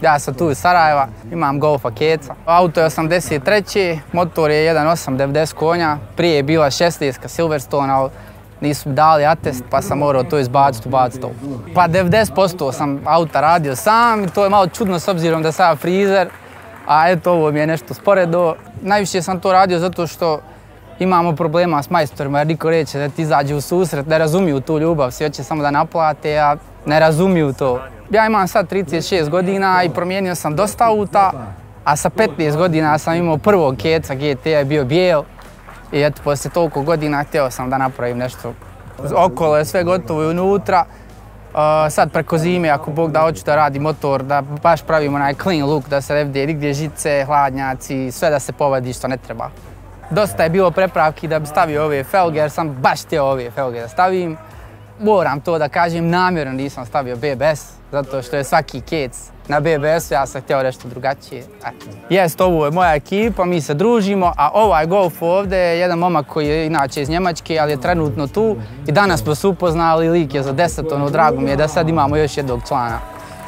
Ja sam tu iz Sarajeva, imam Golfa Keca. Auto je 83. Motor je 1.8 90 konja. Prije je bila 16 Silverstone, ali nisu mi dali atest pa sam morao to izbaciti, ubaciti ovo. Pa 90% sam auta radio sam i to je malo čudno s obzirom da sam frizer. A eto, ovo mi je nešto sporedo. Najviše sam to radio zato što imamo problema s majstorima jer niko neće da ti izađe u susret, ne razumiju tu ljubav, svi hoće samo da naplate, a ne razumiju to. Ja imam sad 36 godina i promijenio sam dosta auta, a sa 15 godina sam imao prvog Keca GT, je bio bijel. I eto, poslije toliko godina htio sam da napravim nešto. Okolo je sve gotovo i unutra. Sad preko zime, ako Bog da, hoću da radi motor, da baš pravimo onaj clean look, da se ne vide nigdje žice, hladnjaci, sve da se povadi što ne treba. Dosta je bilo prepravki da bi stavio ove felge, jer sam baš htio ove felge da stavim. Moram to da kažem, namjerno nisam stavio BBS, zato što je svaki Kec na BBS-u, ja sam htio nešto drugačije. Jest, ovo je moja ekipa, mi se družimo, a ovaj Golf ovdje je jedan momak koji je inače iz Njemačke, ali je trenutno tu i danas smo se upoznali, lik je za 10, drago mi je da sad imamo još jednog člana.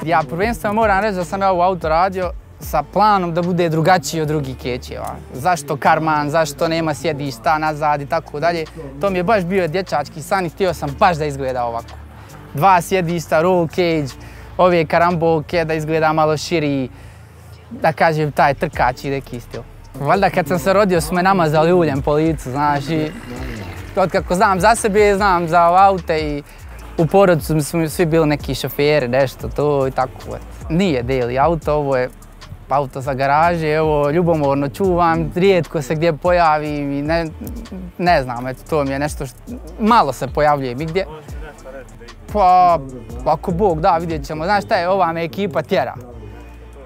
Ja prvenstveno moram reći da sam ja ovo auto radio sa planom da bude drugačiji od drugih Kečeva. Zašto karman, zašto nema sjedišta nazad i tako dalje. To mi je baš bio dječački san i htio sam baš da izgleda ovako. 2 sjedišta, roll cage, ove karambolke da izgleda malo širi, da kažem taj trkači neki stil. Valjda kad sam se rodio su me namazali uljem po licu, znaš, i otkako znam za sebe, znam za aute i u porodicu smo svi bili neki šoferi, nešto to i tako. Nije daily auto, ovo je auto za garaže, evo, ljubomorno čuvam, rijetko se gdje pojavim i ne znam, eto, to mi je nešto što malo se pojavljuje migdje. Pa, ako Bog da, vidjet ćemo. Znaš šta je, ova me ekipa tjera.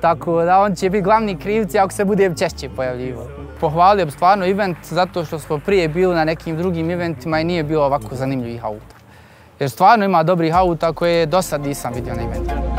Tako da on će biti glavni krivci ako se bude češće pojavljivo. Pohvalio bi stvarno event zato što smo prije bili na nekim drugim eventima i nije bilo ovako zanimljivih auta. Jer stvarno ima dobrih auta koje do sad nisam vidio na eventima.